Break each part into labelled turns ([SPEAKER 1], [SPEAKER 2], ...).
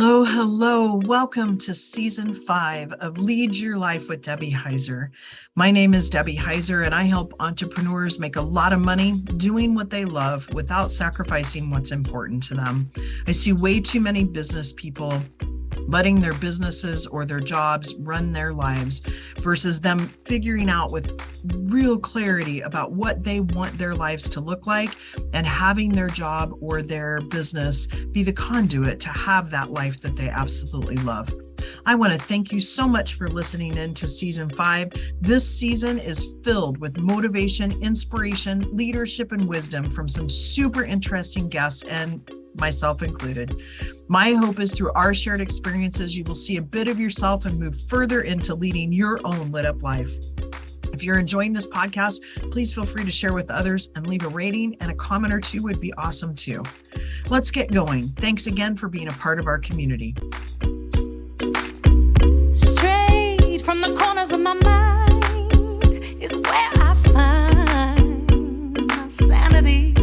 [SPEAKER 1] Hello, hello. Welcome to season 5 of Lead Your Life with Debbie Heiser. My name is Debbie Heiser, and I help entrepreneurs make a lot of money doing what they love without sacrificing what's important to them. I see way too many business people letting their businesses or their jobs run their lives versus them figuring out with real clarity about what they want their lives to look like and having their job or their business be the conduit to have that life that they absolutely love. I want to thank you so much for listening in to season 5. This season is filled with motivation, inspiration, leadership, and wisdom from some super interesting guests, and myself included. My hope is through our shared experiences, you will see a bit of yourself and move further into leading your own lit up life. If you're enjoying this podcast, please feel free to share with others and leave a rating, and a comment or two would be awesome too. Let's get going. Thanks again for being a part of our community.
[SPEAKER 2] Straight from the corners of my mind is where I find my sanity.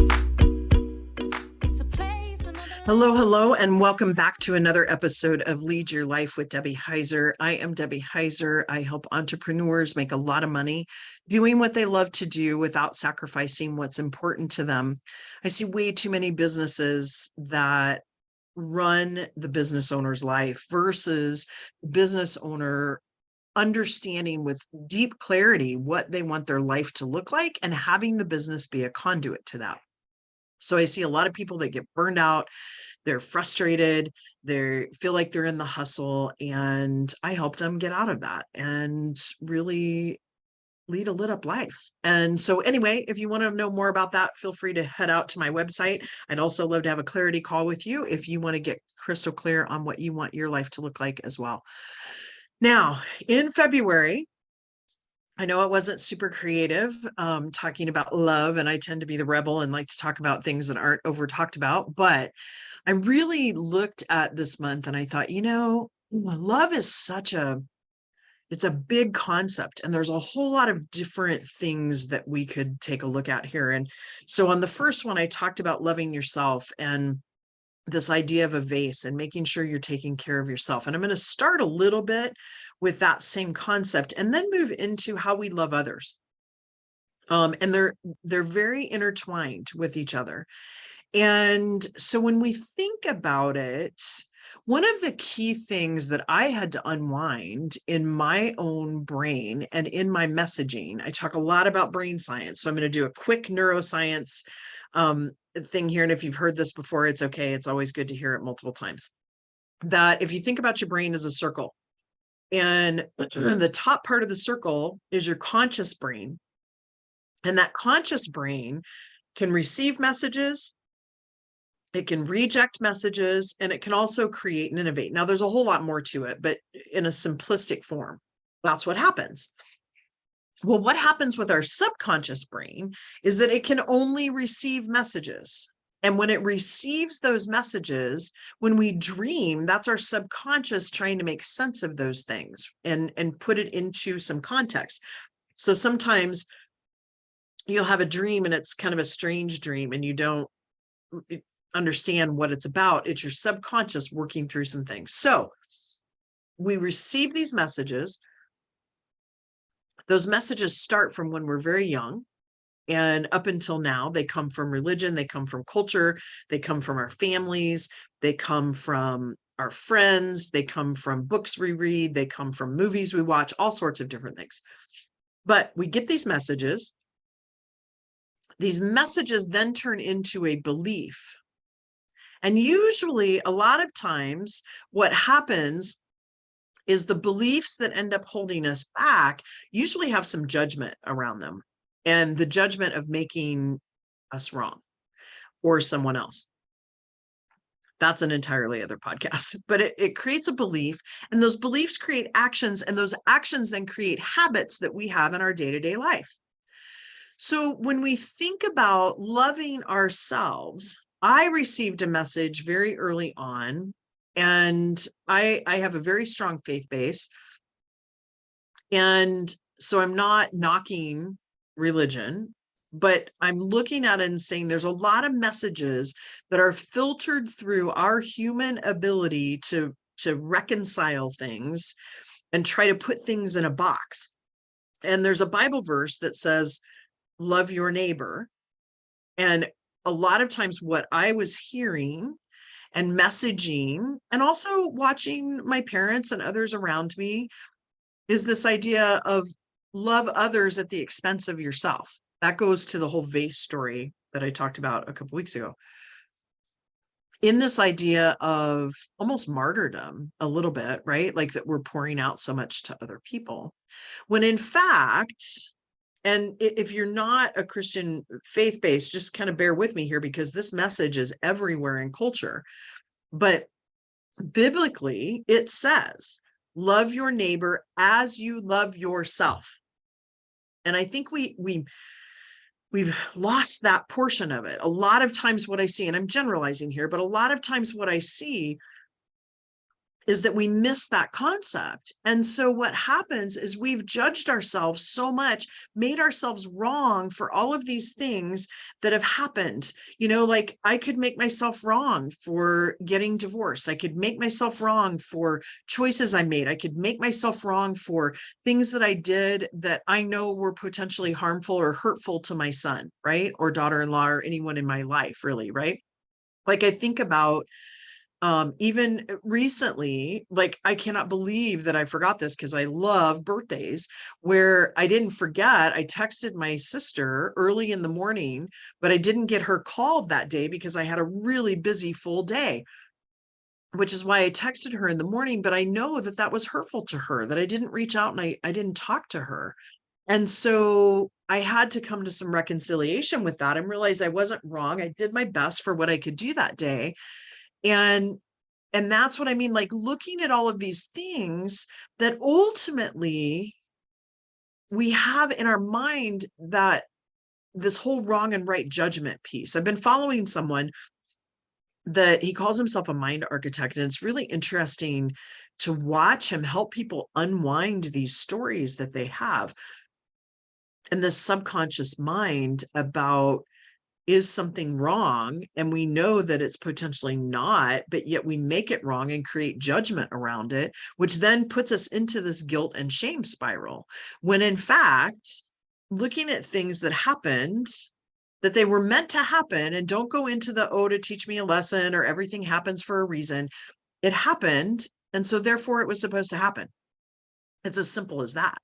[SPEAKER 1] Hello, and welcome back to another episode of Lead Your Life with Debbie Heiser. I am Debbie Heiser. I help entrepreneurs make a lot of money doing what they love to do without sacrificing what's important to them. I see way too many businesses that run the business owner's life versus the business owner understanding with deep clarity what they want their life to look like and having the business be a conduit to that. So I see a lot of people that get burned out, they're frustrated, they feel like they're in the hustle, and I help them get out of that and really lead a lit up life. And so anyway, if you want to know more about that, feel free to head out to my website. I'd also love to have a clarity call with you if you want to get crystal clear on what you want your life to look like as well. Now, in February, I know it wasn't super creative talking about love, and I tend to be the rebel and like to talk about things that aren't over talked about, but I really looked at this month and I thought, love is it's a big concept, and there's a whole lot of different things that we could take a look at here. And so on the first one, I talked about loving yourself and this idea of a vase and making sure you're taking care of yourself. And I'm going to start a little bit with that same concept and then move into how we love others. And they're very intertwined with each other. And so when we think about it, one of the key things that I had to unwind in my own brain and in my messaging, I talk a lot about brain science. So I'm going to do a quick neuroscience thing here. And if you've heard this before, it's okay. It's always good to hear it multiple times. That if you think about your brain as a circle, and the top part of the circle is your conscious brain. And that conscious brain can receive messages, it can reject messages, and it can also create and innovate. Now, there's a whole lot more to it, but in a simplistic form, that's what happens. Well, what happens with our subconscious brain is that it can only receive messages. And when it receives those messages, when we dream, that's our subconscious trying to make sense of those things and put it into some context. So sometimes you'll have a dream and it's kind of a strange dream and you don't understand what it's about. It's your subconscious working through some things. So we receive these messages. Those messages start from when we're very young, and up until now, they come from religion, they come from culture, they come from our families, they come from our friends, they come from books we read, they come from movies we watch, all sorts of different things. But we get these messages. These messages then turn into a belief. And usually, a lot of times, what happens is the beliefs that end up holding us back usually have some judgment around them, and the judgment of making us wrong or someone else. That's an entirely other podcast, but it creates a belief, and those beliefs create actions, and those actions then create habits that we have in our day-to-day life. So when we think about loving ourselves, I received a message very early on, and I have a very strong faith base. And so I'm not knocking religion. but I'm looking at it and saying there's a lot of messages that are filtered through our human ability to reconcile things and try to put things in a box. And there's a Bible verse that says, love your neighbor. And a lot of times what I was hearing and messaging, and also watching my parents and others around me, is this idea of love others at the expense of yourself. That goes to the whole vase story that I talked about a couple weeks ago. In this idea of almost martyrdom, a little bit, right? Like that we're pouring out so much to other people. When in fact, and if you're not a Christian faith-based, just kind of bear with me here, because this message is everywhere in culture. But biblically, it says, love your neighbor as you love yourself. And I think we've lost that portion of it. A lot of times what I see, and I'm generalizing here, but a lot of times what I see is that we miss that concept. And so what happens is we've judged ourselves so much, made ourselves wrong for all of these things that have happened. You know, like I could make myself wrong for getting divorced. I could make myself wrong for choices I made. I could make myself wrong for things that I did that I know were potentially harmful or hurtful to my son, right? Or daughter-in-law, or anyone in my life, really, right? Like I think about even recently, like I cannot believe that I forgot this, because I love birthdays, where I didn't forget. I texted my sister early in the morning, but I didn't get her called that day because I had a really busy full day, which is why I texted her in the morning. But I know that that was hurtful to her, that I didn't reach out and I didn't talk to her. And so I had to come to some reconciliation with that and realize I wasn't wrong. I did my best for what I could do that day. And that's what I mean, like looking at all of these things that ultimately we have in our mind, that this whole wrong and right judgment piece. I've been following someone that he calls himself a mind architect, and it's really interesting to watch him help people unwind these stories that they have and this subconscious mind about, is something wrong? And we know that it's potentially not, but yet we make it wrong and create judgment around it, which then puts us into this guilt and shame spiral. When in fact, looking at things that happened, that they were meant to happen, and don't go into the, oh, to teach me a lesson, or everything happens for a reason. It happened. And so therefore it was supposed to happen. It's as simple as that.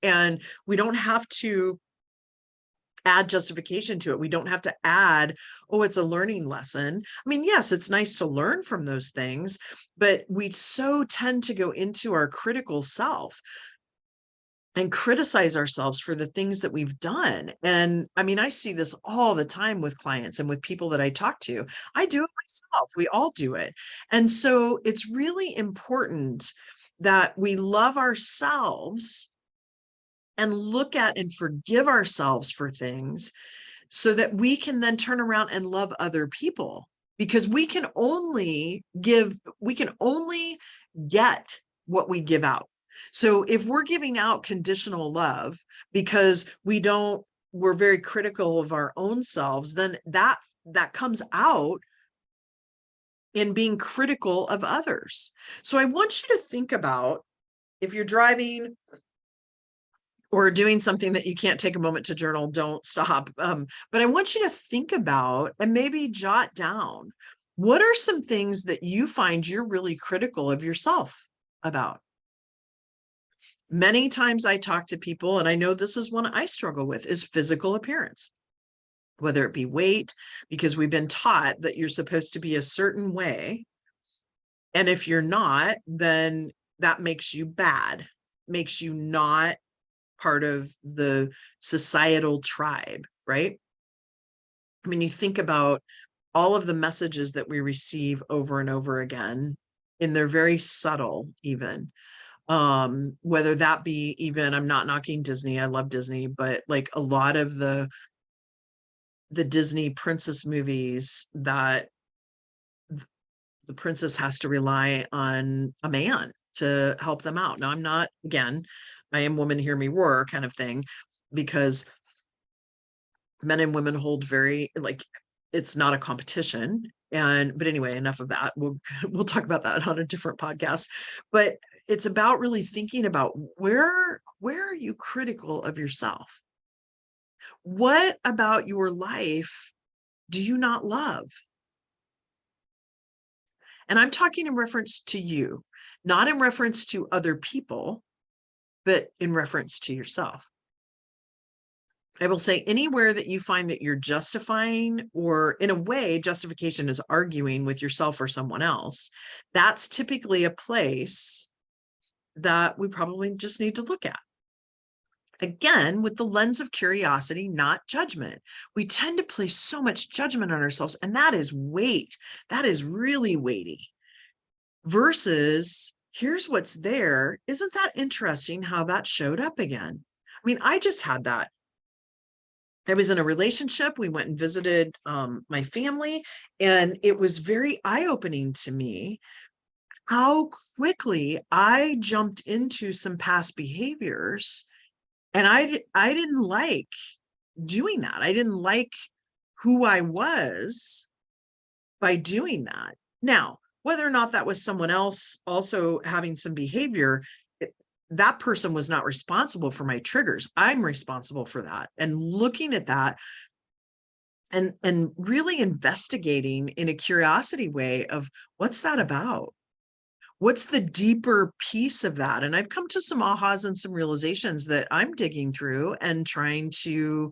[SPEAKER 1] And we don't have to add justification to it. We don't have to add, oh, it's a learning lesson. I mean, yes, it's nice to learn from those things, but we so tend to go into our critical self and criticize ourselves for the things that we've done. And I mean, I see this all the time with clients and with people that I talk to. I do it myself. We all do it. And so it's really important that we love ourselves and look at and forgive ourselves for things, so that we can then turn around and love other people, because we can only get what we give out. So if we're giving out conditional love because we're very critical of our own selves, then that comes out in being critical of others. So I want you to think about, if you're driving or doing something that you can't take a moment to journal, don't stop. But I want you to think about and maybe jot down, what are some things that you find you're really critical of yourself about? Many times I talk to people, and I know this is one I struggle with, is physical appearance, whether it be weight, because we've been taught that you're supposed to be a certain way. And if you're not, then that makes you bad, makes you not part of the societal tribe, right? I mean, you think about all of the messages that we receive over and over again, and they're very subtle, even whether that be, even, I'm not knocking Disney, I love Disney, but like a lot of the Disney princess movies, that the princess has to rely on a man to help them out. Now, I'm not, again, I am woman, hear me roar kind of thing, because men and women hold very, like, it's not a competition. But anyway, enough of that. We'll talk about that on a different podcast. But it's about really thinking about where are you critical of yourself? What about your life do you not love? And I'm talking in reference to you, not in reference to other people, but in reference to yourself. I will say anywhere that you find that you're justifying, or in a way, justification is arguing with yourself or someone else, that's typically a place that we probably just need to look at. Again, with the lens of curiosity, not judgment. We tend to place so much judgment on ourselves, and that is weight. That is really weighty. Versus, here's what's there. Isn't that interesting how that showed up again? I mean, I just had that. I was in a relationship. We went and visited my family, and it was very eye-opening to me how quickly I jumped into some past behaviors, and I didn't like doing that. I didn't like who I was by doing that. Now, whether or not that was someone else also having some behavior, that person was not responsible for my triggers. I'm responsible for that. And looking at that and really investigating in a curiosity way of what's that about? What's the deeper piece of that? And I've come to some ahas and some realizations that I'm digging through and trying to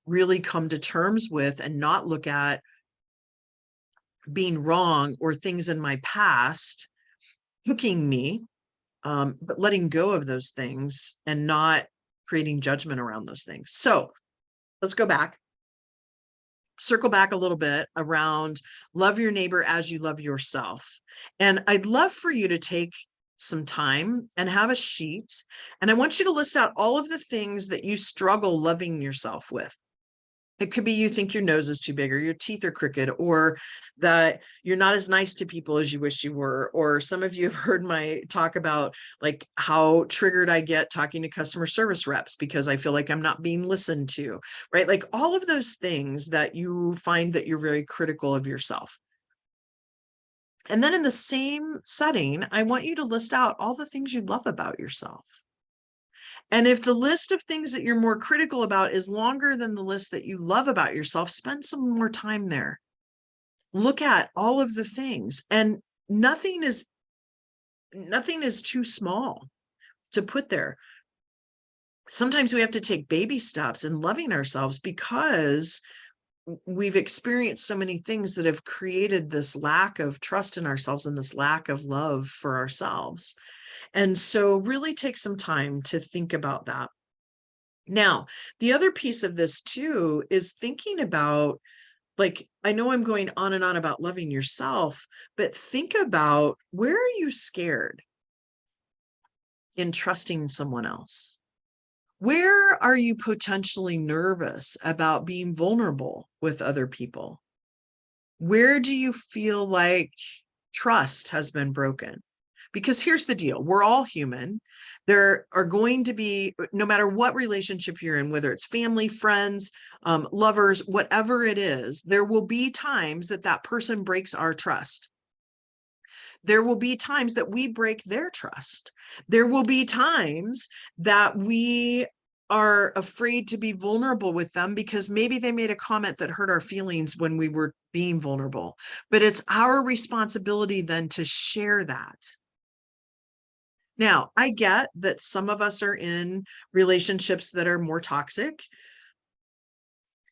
[SPEAKER 1] really come to terms with, and not look at being wrong or things in my past hooking me, but letting go of those things and not creating judgment around those things. So let's go back, circle back a little bit around love your neighbor as you love yourself. And I'd love for you to take some time and have a sheet. And I want you to list out all of the things that you struggle loving yourself with. It could be you think your nose is too big, or your teeth are crooked, or that you're not as nice to people as you wish you were. Or some of you have heard my talk about like how triggered I get talking to customer service reps because I feel like I'm not being listened to, right? Like all of those things that you find that you're very critical of yourself. And then in the same setting, I want you to list out all the things you love about yourself. And if the list of things that you're more critical about is longer than the list that you love about yourself, spend some more time there. Look at all of the things, and nothing is too small to put there. Sometimes we have to take baby steps in loving ourselves because we've experienced so many things that have created this lack of trust in ourselves and this lack of love for ourselves. And so really take some time to think about that. Now, the other piece of this too is thinking about, like, I know I'm going on and on about loving yourself, but think about, where are you scared in trusting someone else? Where are you potentially nervous about being vulnerable with other people? Where do you feel like trust has been broken? Because here's the deal, we're all human. There are going to be, no matter what relationship you're in, whether it's family, friends, lovers, whatever it is, there will be times that that person breaks our trust. There will be times that we break their trust. There will be times that we are afraid to be vulnerable with them because maybe they made a comment that hurt our feelings when we were being vulnerable. But it's our responsibility then to share that. Now, I get that some of us are in relationships that are more toxic,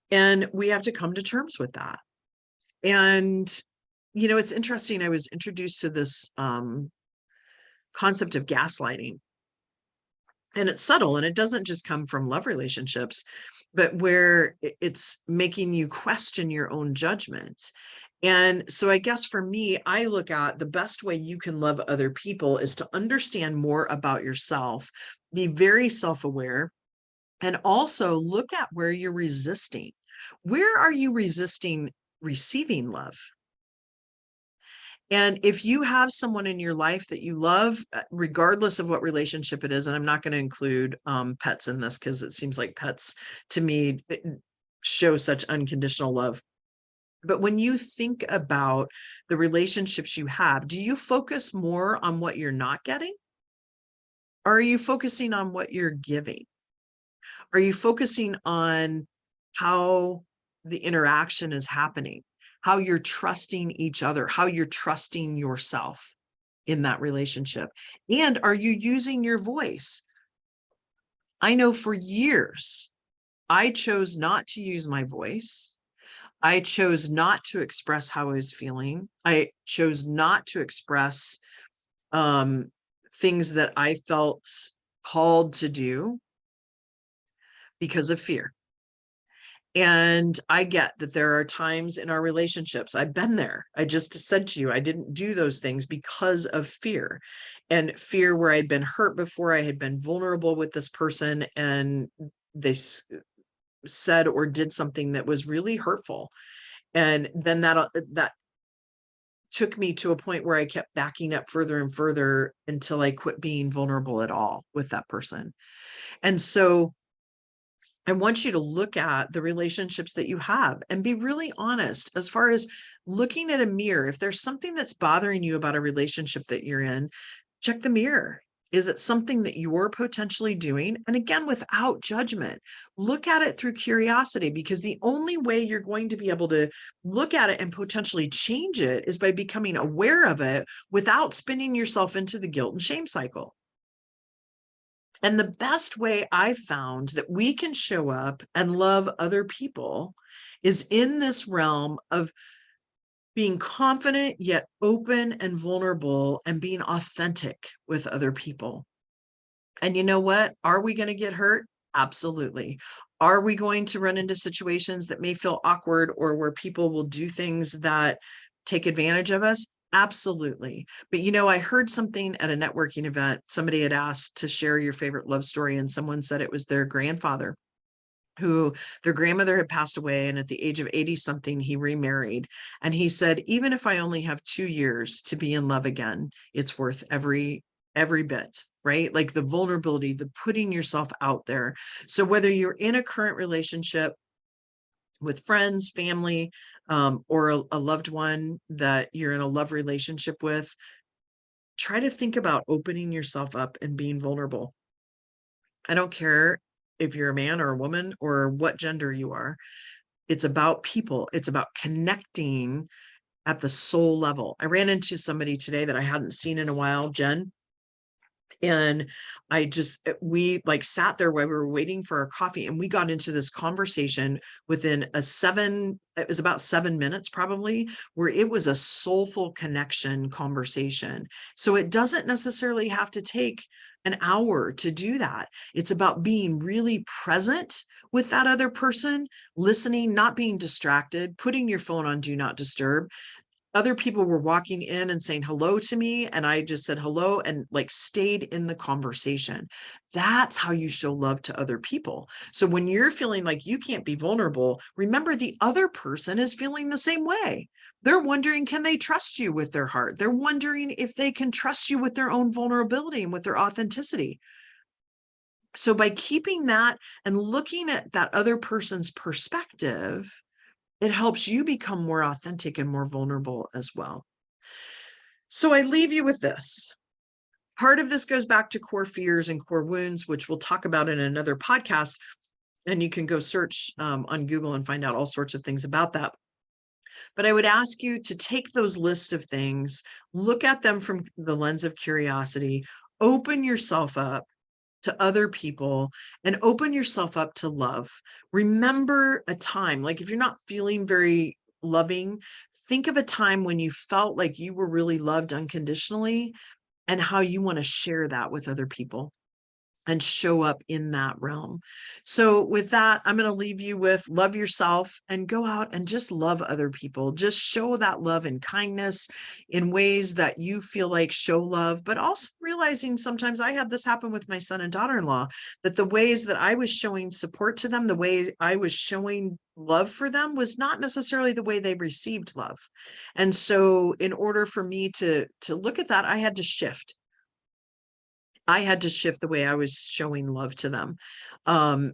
[SPEAKER 1] and we have to come to terms with that. And, you know, it's interesting. I was introduced to this concept of gaslighting, and it's subtle, and it doesn't just come from love relationships, but where it's making you question your own judgment. And so I guess for me, I look at the best way you can love other people is to understand more about yourself, be very self-aware, and also look at where you're resisting. Where are you resisting receiving love? And if you have someone in your life that you love, regardless of what relationship it is, and I'm not going to include pets in this because it seems like pets to me show such unconditional love. But when you think about the relationships you have, do you focus more on what you're not getting? Or are you focusing on what you're giving? Are you focusing on how the interaction is happening, how you're trusting each other, how you're trusting yourself in that relationship? And are you using your voice? I know for years, I chose not to use my voice. I chose not to express how I was feeling. I chose not to express things that I felt called to do because of fear. And I get that there are times in our relationships, I've been there. I just said to you, I didn't do those things because of fear, and fear where I'd been hurt before, I had been vulnerable with this person, and they said or did something that was really hurtful. And then that took me to a point where I kept backing up further and further until I quit being vulnerable at all with that person. And so I want you to look at the relationships that you have and be really honest as far as looking at a mirror. If there's something that's bothering you about a relationship that you're in, check the mirror. Is it something that you're potentially doing? And again, without judgment, look at it through curiosity, because the only way you're going to be able to look at it and potentially change it is by becoming aware of it without spinning yourself into the guilt and shame cycle. And the best way I've found that we can show up and love other people is in this realm of being confident, yet open and vulnerable, and being authentic with other people. And you know what? Are we going to get hurt? Absolutely. Are we going to run into situations that may feel awkward or where people will do things that take advantage of us? Absolutely. But I heard something at a networking event. Somebody had asked to share your favorite love story, and someone said it was their grandfather, who their grandmother had passed away, and at the age of 80 something, he remarried. And he said, even if I only have 2 years to be in love again, it's worth every bit, right? Like the vulnerability, the putting yourself out there. So whether you're in a current relationship with friends, family, or a loved one that you're in a love relationship with, try to think about opening yourself up and being vulnerable. I don't care if you're a man or a woman or what gender you are. It's about people. It's about connecting at the soul level. I ran into somebody today that I hadn't seen in a while, Jen. And we like sat there while we were waiting for our coffee, and we got into this conversation within it was about 7 minutes probably, where it was a soulful connection conversation. So it doesn't necessarily have to take an hour to do that. It's about being really present with that other person, listening, not being distracted, putting your phone on do not disturb. Other people were walking in and saying hello to me, and I just said hello and like stayed in the conversation. That's how you show love to other people. So when you're feeling like you can't be vulnerable, remember the other person is feeling the same way. They're wondering, can they trust you with their heart? They're wondering if they can trust you with their own vulnerability and with their authenticity. So by keeping that and looking at that other person's perspective, it helps you become more authentic and more vulnerable as well. So I leave you with this. Part of this goes back to core fears and core wounds, which we'll talk about in another podcast. And you can go search on Google and find out all sorts of things about that. But I would ask you to take those list of things, look at them from the lens of curiosity, open yourself up to other people, and open yourself up to love. Remember a time, like if you're not feeling very loving, think of a time when you felt like you were really loved unconditionally and how you want to share that with other people and show up in that realm. So with that, I'm going to leave you with love yourself and go out and just love other people. Just show that love and kindness in ways that you feel like show love, but also realizing sometimes I had this happen with my son and daughter-in-law, that the ways that I was showing support to them, the way I was showing love for them was not necessarily the way they received love. And so in order for me to look at that, I had to shift. I had to shift the way I was showing love to them,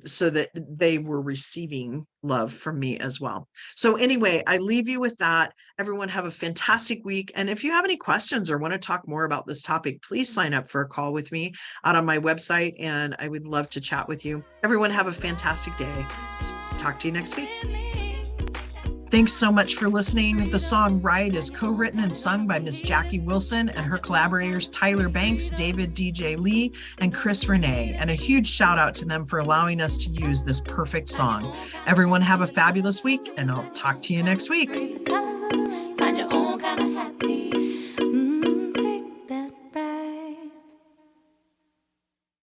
[SPEAKER 1] so that they were receiving love from me as well. So anyway, I leave you with that. Everyone have a fantastic week. And if you have any questions or want to talk more about this topic, please sign up for a call with me out on my website, and I would love to chat with you. Everyone have a fantastic day. Talk to you next week. Thanks so much for listening. The song Ride is co-written and sung by Miss Jackie Wilson and her collaborators Tyler Banks, David DJ Lee, and Chris Renee. And a huge shout out to them for allowing us to use this perfect song. Everyone have a fabulous week, and I'll talk to you next week.